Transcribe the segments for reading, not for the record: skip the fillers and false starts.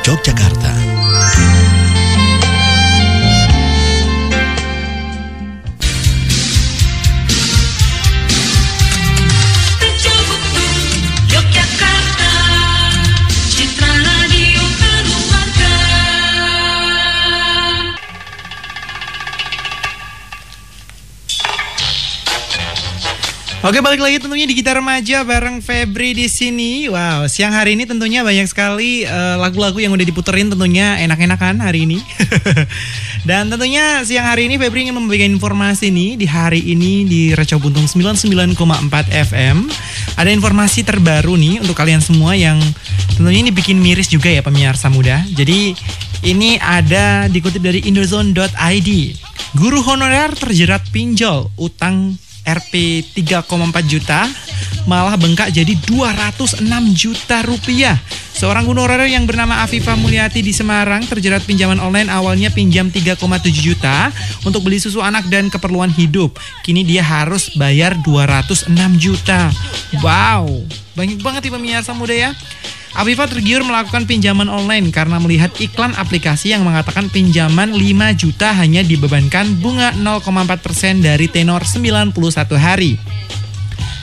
Yogyakarta. Oke, balik lagi tentunya di Kita Remaja bareng Febri di sini. Wow, siang hari ini tentunya banyak sekali lagu-lagu yang udah diputerin, tentunya enak-enakan hari ini. Dan tentunya siang hari ini Febri ingin membagikan informasi nih di hari ini di Reco Buntung 99,4 FM. Ada informasi terbaru nih untuk kalian semua yang tentunya ini bikin miris juga ya pemirsa muda. Jadi ini ada dikutip dari indozone.id. Guru honorer terjerat pinjol utang Rp 3,4 juta malah bengkak jadi 206 juta rupiah. Seorang guru honorer yang bernama Afifah Mulyati di Semarang terjerat pinjaman online, awalnya pinjam 3,7 juta untuk beli susu anak dan keperluan hidup. Kini dia harus bayar 206 juta. Wow, banyak banget ya pemirsa muda ya. Afifah tergiur melakukan pinjaman online karena melihat iklan aplikasi yang mengatakan pinjaman 5 juta hanya dibebankan bunga 0,4% dari tenor 91 hari.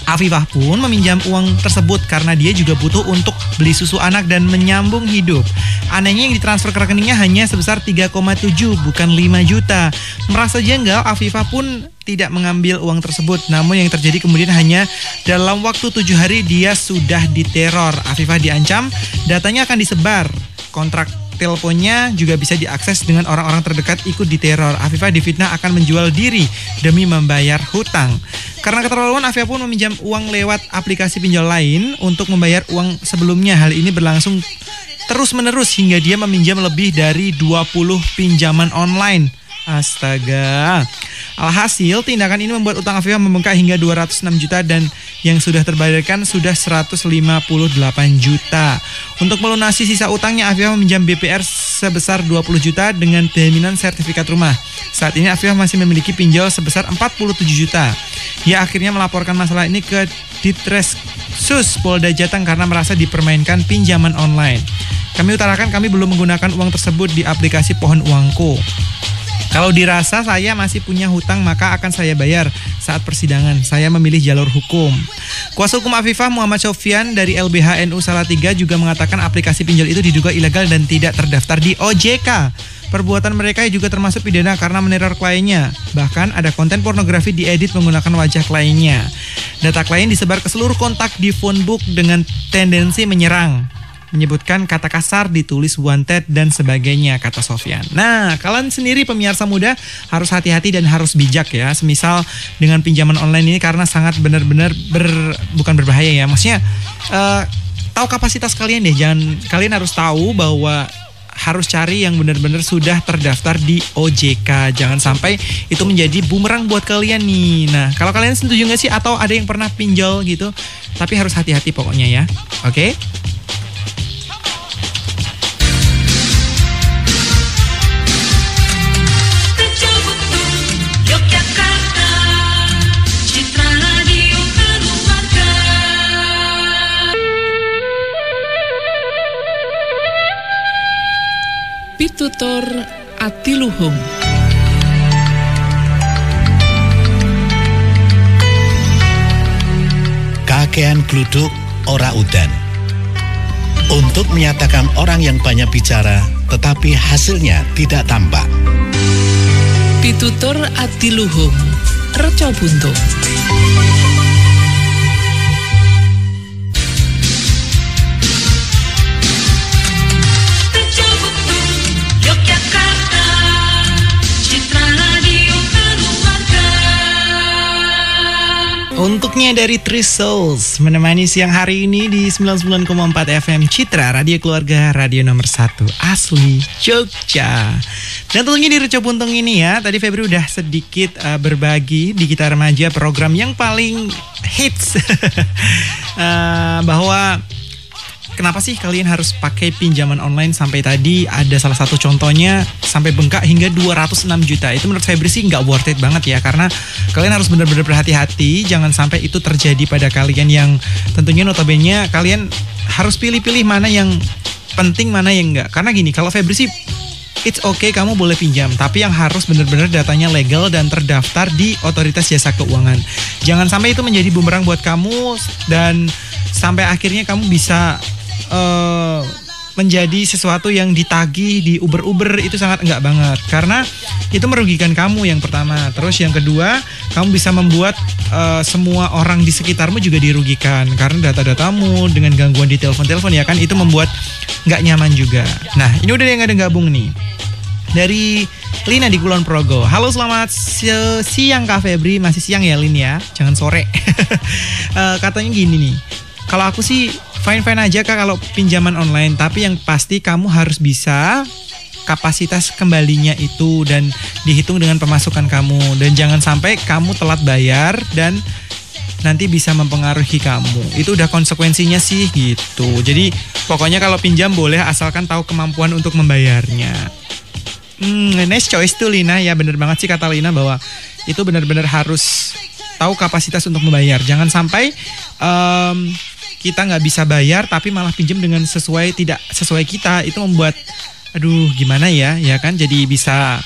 Afifah pun meminjam uang tersebut karena dia juga butuh untuk beli susu anak dan menyambung hidup. Anehnya yang ditransfer ke rekeningnya hanya sebesar 3,7 bukan 5 juta. Merasa jenggal, Afifah pun tidak mengambil uang tersebut. Namun yang terjadi kemudian hanya dalam waktu 7 hari dia sudah diteror. Afifah diancam datanya akan disebar, kontrak teleponnya juga bisa diakses dengan orang-orang terdekat ikut diteror. Afifah difitnah akan menjual diri demi membayar hutang. Karena keterlaluan, Afifah pun meminjam uang lewat aplikasi pinjol lain untuk membayar uang sebelumnya. Hal ini berlangsung terus-menerus hingga dia meminjam lebih dari 20 pinjaman online. Astaga. Alhasil tindakan ini membuat utang Afifah membengkak hingga 206 juta dan yang sudah terbayarkan sudah 158 juta. Untuk melunasi sisa utangnya, Afifah meminjam BPR sebesar 20 juta dengan jaminan sertifikat rumah. Saat ini Afifah masih memiliki pinjol sebesar 47 juta. Dia akhirnya melaporkan masalah ini ke Ditresksus Polda Jateng karena merasa dipermainkan pinjaman online. Kami utarakan kami belum menggunakan uang tersebut di aplikasi Pohon Uangku. Kalau dirasa saya masih punya hutang maka akan saya bayar saat persidangan. Saya memilih jalur hukum. Kuasa hukum Afifah Muhammad Sofyan dari LBH NU Salatiga juga mengatakan aplikasi pinjol itu diduga ilegal dan tidak terdaftar di OJK. Perbuatan mereka juga termasuk pidana karena meneror kliennya. Bahkan ada konten pornografi diedit menggunakan wajah kliennya. Data klien disebar ke seluruh kontak di phonebook dengan tendensi menyerang, menyebutkan kata kasar, ditulis wanted dan sebagainya, kata Sofyan. Nah, kalian sendiri pemirsa muda harus hati-hati dan harus bijak ya. Semisal dengan pinjaman online ini karena sangat benar-benar bukan berbahaya ya. Maksudnya tahu kapasitas kalian deh. Kalian harus tahu bahwa harus cari yang benar-benar sudah terdaftar di OJK. Jangan sampai itu menjadi bumerang buat kalian nih. Nah, kalau kalian setuju nggak sih atau ada yang pernah pinjol gitu? Tapi harus hati-hati pokoknya ya. Oke? Pitutur Atiluhung. Kakean gluduk ora udan. Untuk menyatakan orang yang banyak bicara tetapi hasilnya tidak tampak. Pitutur Atiluhung, Reco Buntung. Untuknya dari Three Souls menemani siang hari ini di 99,4 FM Citra, radio keluarga, radio nomor 1 asli Jogja. Dan tentunya di Reco Buntung ini ya, tadi Febri udah sedikit berbagi di Kita Remaja program yang paling hits bahwa kenapa sih kalian harus pakai pinjaman online sampai tadi ada salah satu contohnya sampai bengkak hingga 206 juta. Itu menurut Febri sih nggak worth it banget ya, karena kalian harus benar-benar berhati-hati jangan sampai itu terjadi pada kalian yang tentunya notabene kalian harus pilih-pilih mana yang penting, mana yang enggak. Karena gini, kalau Febri sih it's okay, kamu boleh pinjam, tapi yang harus benar-benar datanya legal dan terdaftar di Otoritas Jasa Keuangan. Jangan sampai itu menjadi bumerang buat kamu dan sampai akhirnya kamu bisa menjadi sesuatu yang ditagih di Uber, itu sangat enggak banget. Karena itu merugikan kamu yang pertama. Terus yang kedua, kamu bisa membuat semua orang di sekitarmu juga dirugikan. Karena data-datamu dengan gangguan di telepon-telepon ya kan, itu membuat enggak nyaman juga. Nah, ini udah yang ada gabung nih. Dari Lina di Kulon Progo. Halo, selamat siang Kak Febri. Masih siang ya Lin ya, jangan sore. Katanya gini nih, kalau aku sih fine-fine aja Kak kalau pinjaman online, tapi yang pasti kamu harus bisa kapasitas kembalinya itu dan dihitung dengan pemasukan kamu. Dan jangan sampai kamu telat bayar dan nanti bisa mempengaruhi kamu. Itu udah konsekuensinya sih gitu. Jadi pokoknya kalau pinjam boleh asalkan tahu kemampuan untuk membayarnya. Nice choice tuh Lina, ya bener banget sih kata Lina bahwa itu benar-benar harus tahu kapasitas untuk membayar. Jangan sampai kita nggak bisa bayar tapi malah pinjam dengan tidak sesuai kita. Itu membuat aduh gimana ya kan, jadi bisa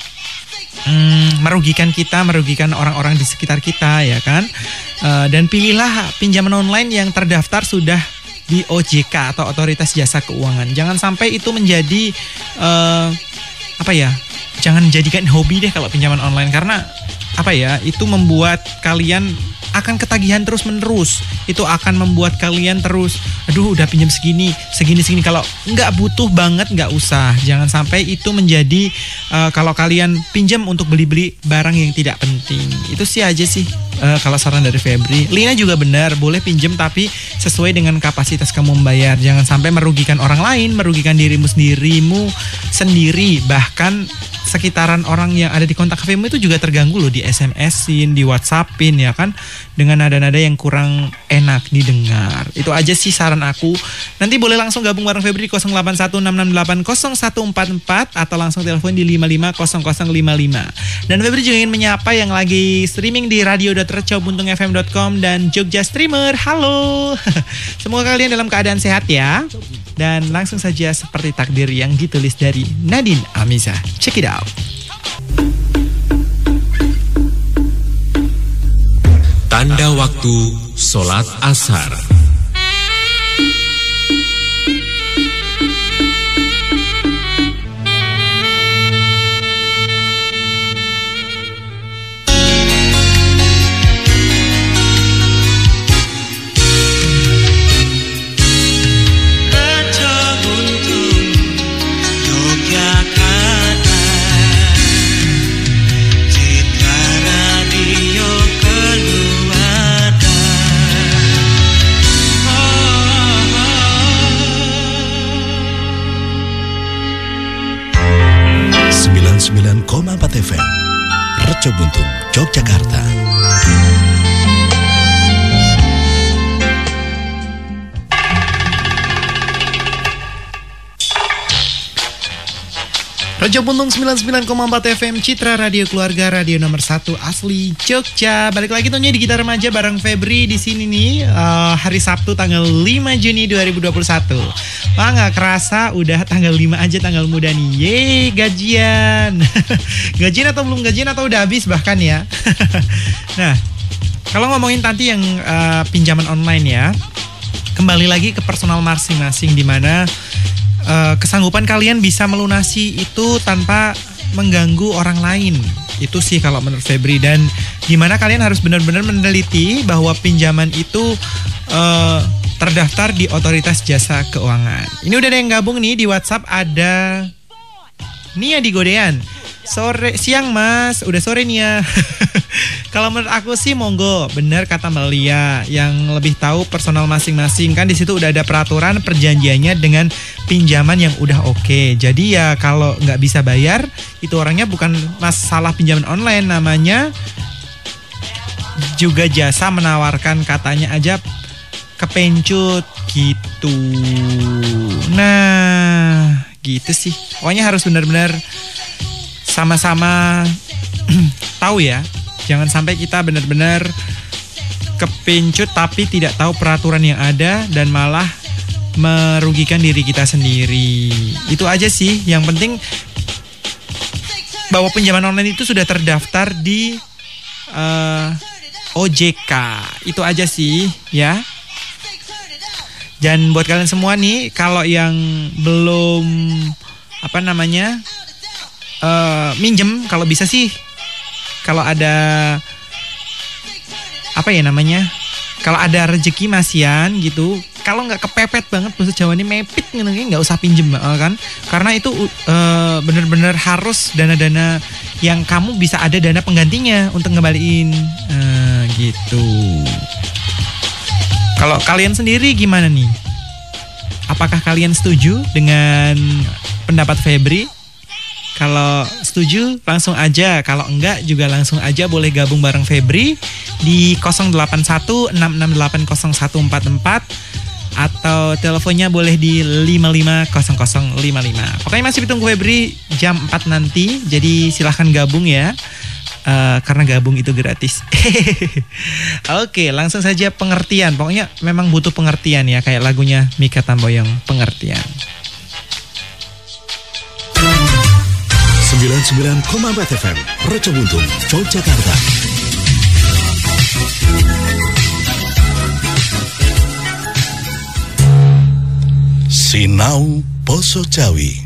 merugikan kita, merugikan orang-orang di sekitar kita ya kan. Dan pilihlah pinjaman online yang terdaftar sudah di OJK atau Otoritas Jasa Keuangan. Jangan sampai itu menjadi jangan jadikan hobi deh kalau pinjaman online, karena itu membuat kalian akan ketagihan terus menerus. Itu akan membuat kalian terus, aduh udah pinjam segini. Kalau nggak butuh banget nggak usah. Jangan sampai itu menjadi kalau kalian pinjam untuk beli-beli barang yang tidak penting. Itu sih aja sih kalau saran dari Febri. Lina juga benar, boleh pinjam tapi sesuai dengan kapasitas kamu membayar. Jangan sampai merugikan orang lain, merugikan dirimu sendiri. Bahkan sekitaran orang yang ada di kontak HPmu itu juga terganggu loh, di SMS-in, di WhatsApp-in ya kan, dengan nada-nada yang kurang enak didengar. Itu aja sih saran aku. Nanti boleh langsung gabung bareng Febri di 0816680144 atau langsung telepon di 550055. Dan Febri juga ingin menyapa yang lagi streaming di radio.recobuntung.fm.com dan Jogja Streamer. Halo. Semoga kalian dalam keadaan sehat ya. Dan langsung saja seperti takdir yang ditulis dari Nadine Amiza. Check it out. Tanda waktu sholat asar. FM Reco Buntung, Yogyakarta. Reco Buntung 99,4 FM, Citra Radio Keluarga, radio nomor 1 asli Jogja. Balik lagi tentunya di Gitar Remaja bareng Febri di sini nih, hari Sabtu tanggal 5 Juni 2021. Wah, nggak kerasa udah tanggal 5 aja, tanggal muda nih. Yeay, gajian. Gajian atau belum gajian atau udah habis bahkan ya. Nah, kalau ngomongin tadi yang pinjaman online ya, kembali lagi ke personal masing-masing, di mana kesanggupan kalian bisa melunasi itu tanpa mengganggu orang lain. Itu sih kalau menurut Febri. Dan gimana kalian harus benar-benar meneliti bahwa pinjaman itu terdaftar di Otoritas Jasa Keuangan. Ini udah ada yang gabung nih di WhatsApp, ada Nia di Godean. Siang mas, udah sore Nia. Kalau menurut aku sih monggo, bener kata Mbak Lia, yang lebih tahu personal masing-masing. Kan di situ udah ada peraturan perjanjiannya dengan pinjaman yang udah oke. Jadi ya kalau nggak bisa bayar, itu orangnya bukan masalah pinjaman online, namanya juga jasa menawarkan, katanya aja kepencut gitu. Nah gitu sih, pokoknya harus benar-benar sama-sama tahu ya. Jangan sampai kita benar-benar kepincut tapi tidak tahu peraturan yang ada dan malah merugikan diri kita sendiri. Itu aja sih. Yang penting bahwa pinjaman online itu sudah terdaftar di OJK. Itu aja sih ya. Dan buat kalian semua nih, kalau yang belum minjem, kalau bisa sih, kalau ada kalau ada rezeki masian gitu, kalau nggak kepepet banget, bahasa Jawa ini mepit nggak usah pinjem kan, karena itu bener-bener harus dana-dana yang kamu bisa ada dana penggantinya untuk ngembaliin gitu. Kalau kalian sendiri gimana nih? Apakah kalian setuju dengan pendapat Febri? Kalau setuju langsung aja, kalau enggak juga langsung aja boleh gabung bareng Febri di 081-668-0144 atau teleponnya boleh di 550055. Pokoknya masih ditunggu Febri jam 4 nanti, jadi silahkan gabung ya. Karena gabung itu gratis. Oke, langsung saja pengertian. Pokoknya memang butuh pengertian ya, kayak lagunya Mikha Tambayong, Pengertian. 99,4 FM Reco Buntung, Yogyakarta. Sinau Poso Jawi.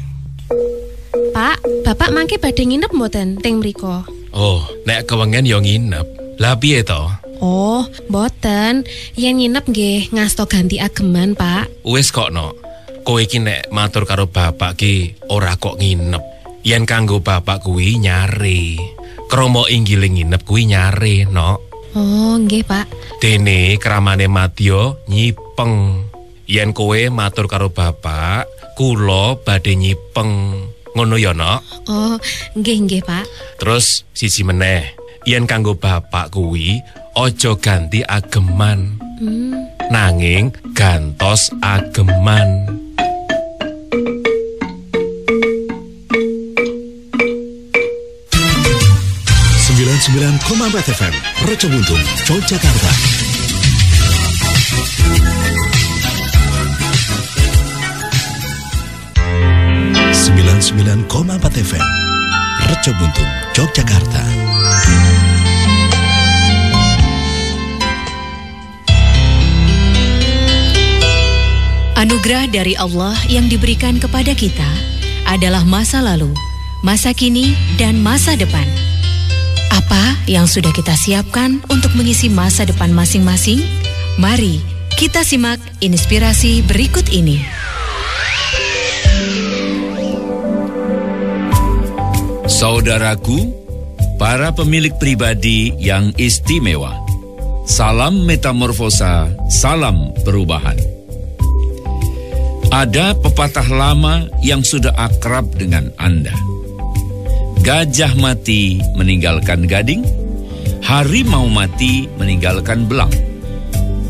Pak, Bapak mangke badhe nginep mboten teng mriko? Oh, nek kewengen yo nginep. Lah piye to? Oh, mboten. Yen nginep nggih ngasto ganti ageman, Pak. Wis kok no. Kowe iki nek matur karo bapak ki ora kok nginep. Yen kanggo bapak kuwi nyare. Kromo inggile nginep kuwi nyare, no. Oh, nggih, Pak. Dene kramane Madya nyipeng. Yen kowe matur karo bapak, kula badhe nyipeng. Ngono ya, no? Oh, nggih, Pak. Terus siji meneh, yen kanggo bapak kuwi aja ganti ageman. Nanging gantos ageman. FM Reco Buntung, Yogyakarta. FM Reco Buntung, Yogyakarta. Anugerah dari Allah yang diberikan kepada kita adalah masa lalu, masa kini, dan masa depan. Apa yang sudah kita siapkan untuk mengisi masa depan masing-masing? Mari kita simak inspirasi berikut ini. Saudaraku, para pemilik pribadi yang istimewa, salam metamorfosa, salam perubahan. Ada pepatah lama yang sudah akrab dengan Anda. Gajah mati meninggalkan gading, harimau mati meninggalkan belang,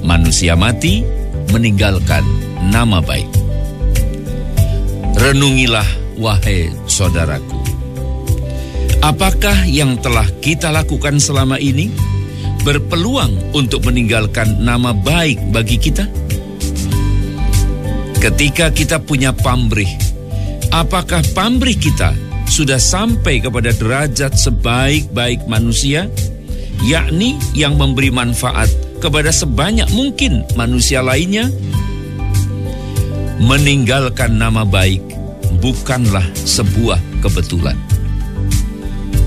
manusia mati meninggalkan nama baik. Renungilah, wahai saudaraku. Apakah yang telah kita lakukan selama ini berpeluang untuk meninggalkan nama baik bagi kita? Ketika kita punya pamrih, apakah pamrih kita sudah sampai kepada derajat sebaik-baik manusia, yakni yang memberi manfaat kepada sebanyak mungkin manusia lainnya? Meninggalkan nama baik bukanlah sebuah kebetulan.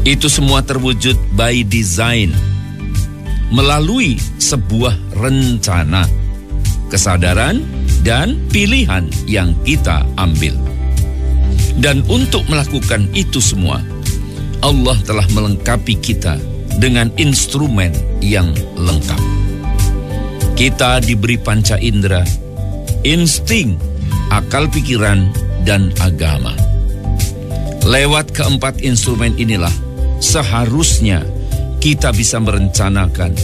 Itu semua terwujud by design, melalui sebuah rencana, kesadaran, dan pilihan yang kita ambil. Dan untuk melakukan itu semua, Allah telah melengkapi kita dengan instrumen yang lengkap. Kita diberi panca indera, insting, akal pikiran, dan agama. Lewat keempat instrumen inilah seharusnya kita bisa merencanakan,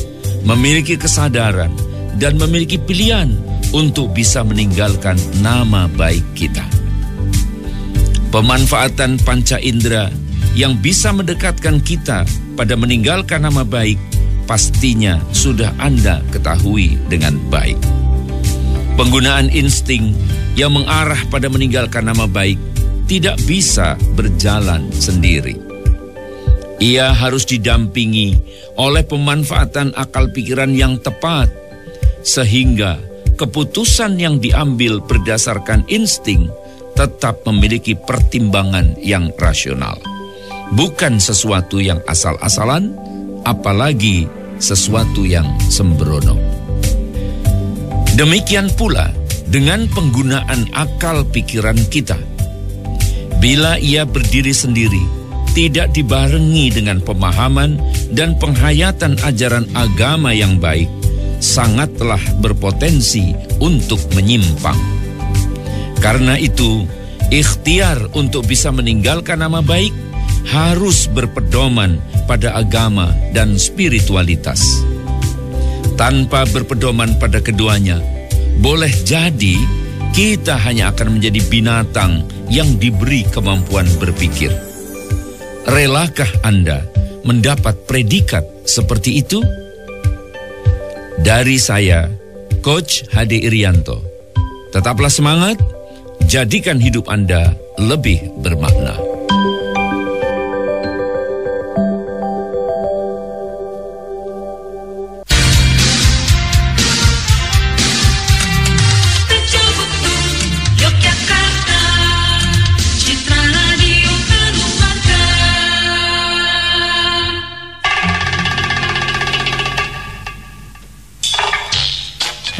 memiliki kesadaran, dan memiliki pilihan untuk bisa meninggalkan nama baik kita. Pemanfaatan panca indera yang bisa mendekatkan kita pada meninggalkan nama baik pastinya sudah Anda ketahui dengan baik. Penggunaan insting yang mengarah pada meninggalkan nama baik tidak bisa berjalan sendiri. Ia harus didampingi oleh pemanfaatan akal pikiran yang tepat, sehingga keputusan yang diambil berdasarkan insting tetap memiliki pertimbangan yang rasional. Bukan sesuatu yang asal-asalan, apalagi sesuatu yang sembrono. Demikian pula dengan penggunaan akal pikiran kita. Bila ia berdiri sendiri, tidak dibarengi dengan pemahaman dan penghayatan ajaran agama yang baik, sangatlah berpotensi untuk menyimpang. Karena itu, ikhtiar untuk bisa meninggalkan nama baik harus berpedoman pada agama dan spiritualitas. Tanpa berpedoman pada keduanya, boleh jadi kita hanya akan menjadi binatang yang diberi kemampuan berpikir. Relakah Anda mendapat predikat seperti itu? Dari saya, Coach Hadi Irianto. Tetaplah semangat, jadikan hidup Anda lebih bermakna.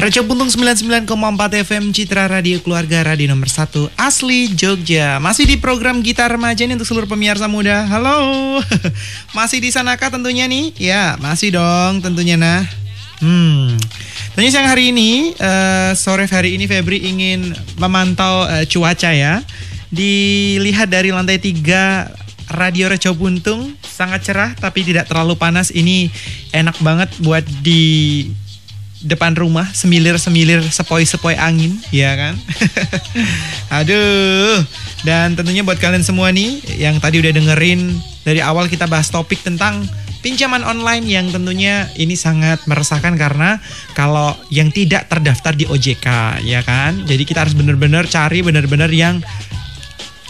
Reco Buntung 99,4 FM Citra Radio Keluarga, radio nomor 1 asli Jogja. Masih di program Gitar Remaja nih untuk seluruh pemirsa muda. Halo. Masih di sanakah tentunya nih? Ya, masih dong tentunya nah. Tentunya siang hari ini, sore hari ini Febri ingin memantau cuaca ya. Dilihat dari lantai 3 Radio Reco Buntung, sangat cerah tapi tidak terlalu panas. Ini enak banget buat di depan rumah, semilir-semilir sepoi-sepoi angin, ya kan? Aduh. Dan tentunya buat kalian semua nih yang tadi udah dengerin dari awal kita bahas topik tentang pinjaman online yang tentunya ini sangat meresahkan karena kalau yang tidak terdaftar di OJK, ya kan? Jadi kita harus benar-benar cari benar-benar yang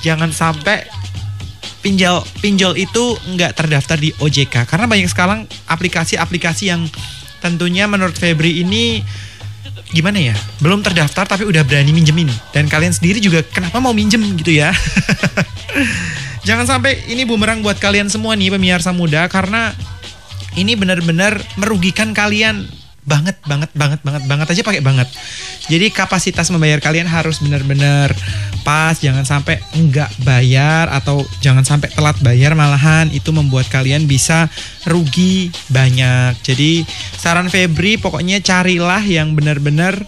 jangan sampai pinjol itu nggak terdaftar di OJK, karena banyak sekarang aplikasi-aplikasi yang tentunya menurut Febri ini gimana ya, belum terdaftar tapi udah berani minjem ini. Dan kalian sendiri juga kenapa mau minjem gitu ya. Jangan sampai ini bumerang buat kalian semua nih pemirsa muda, karena ini benar-benar merugikan kalian banget aja pakai banget. Jadi kapasitas membayar kalian harus benar-benar pas, jangan sampai enggak bayar atau jangan sampai telat bayar, malahan itu membuat kalian bisa rugi banyak. Jadi saran Febri pokoknya carilah yang benar-benar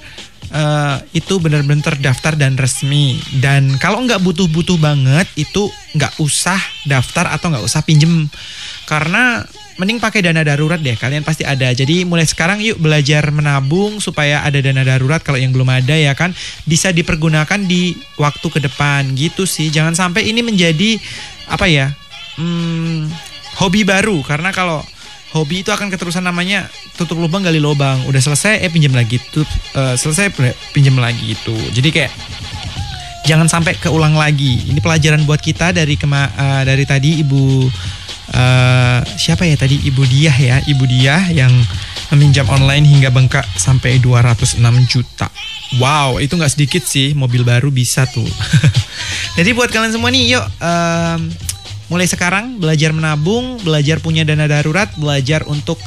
itu benar-benar terdaftar dan resmi. Dan kalau nggak butuh-butuh banget itu nggak usah daftar atau nggak usah pinjem, karena mending pakai dana darurat deh, kalian pasti ada. Jadi mulai sekarang yuk belajar menabung supaya ada dana darurat kalau yang belum ada, ya kan, bisa dipergunakan di waktu ke depan gitu sih. Jangan sampai ini menjadi apa ya, hobi baru, karena kalau hobi itu akan keterusan, namanya tutup lubang gali lubang, udah selesai pinjam lagi, selesai pinjam lagi itu. Jadi kayak jangan sampai keulang lagi. Ini pelajaran buat kita dari tadi Ibu siapa ya tadi, Ibu Diah yang meminjam online hingga bengkak sampai 206 juta. Wow, itu nggak sedikit sih, mobil baru bisa tuh. Jadi buat kalian semua nih, yuk mulai sekarang belajar menabung, belajar punya dana darurat, belajar untuk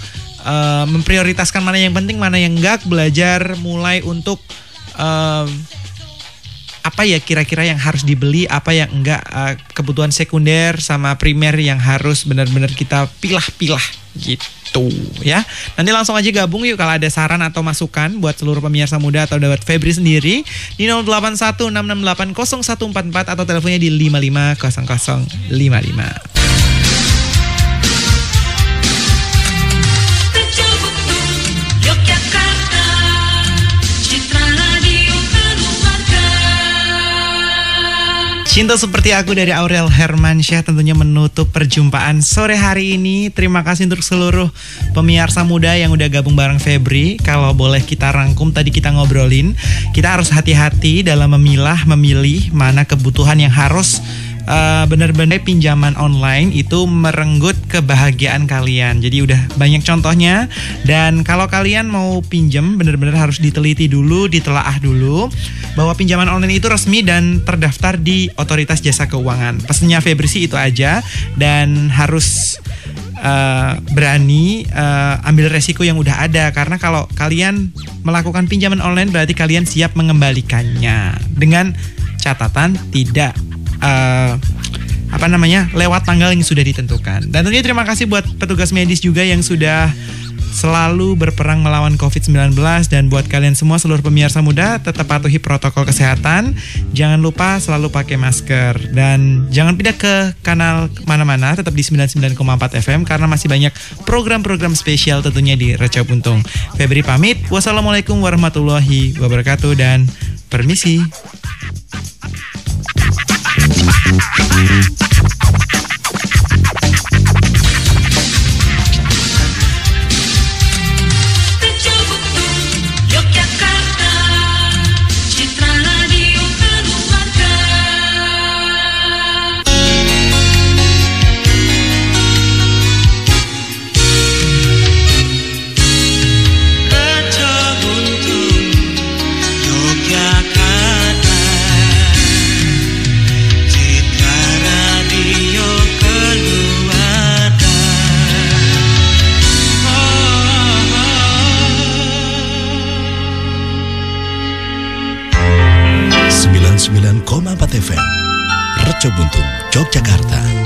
memprioritaskan mana yang penting, mana yang enggak, belajar mulai untuk apa ya kira-kira yang harus dibeli, apa yang enggak, kebutuhan sekunder sama primer yang harus benar-benar kita pilah-pilah gitu ya. Nanti langsung aja gabung yuk kalau ada saran atau masukan buat seluruh pemirsa muda atau buat Febri sendiri di 0816680144 atau teleponnya di 550055. Cinta Seperti Aku dari Aurel Hermansyah tentunya menutup perjumpaan sore hari ini. Terima kasih untuk seluruh pemirsa muda yang udah gabung bareng Febri. Kalau boleh kita rangkum, tadi kita ngobrolin, kita harus hati-hati dalam memilih mana kebutuhan yang harus benar-benar pinjaman online itu merenggut kebahagiaan kalian. Jadi udah banyak contohnya. Dan kalau kalian mau pinjam, benar-benar harus diteliti dulu, ditelaah dulu bahwa pinjaman online itu resmi dan terdaftar di Otoritas Jasa Keuangan. Pesannya Febri sih itu aja. Dan harus berani ambil resiko yang udah ada. Karena kalau kalian melakukan pinjaman online, berarti kalian siap mengembalikannya dengan catatan tidak lewat tanggal yang sudah ditentukan. Dan tentunya terima kasih buat petugas medis juga yang sudah selalu berperang melawan COVID-19. Dan buat kalian semua seluruh pemirsa muda, tetap patuhi protokol kesehatan. Jangan lupa selalu pakai masker. Dan jangan pindah ke kanal mana-mana, tetap di 99,4 FM karena masih banyak program-program spesial tentunya di Reca Buntung. Febri pamit. Wassalamualaikum warahmatullahi wabarakatuh dan permisi. Yogyakarta, Citra Radio Keluarga. Reca Buntung, Yogyakarta. Radio Keluarga. 99,4 FM Reca Buntung, Yogyakarta.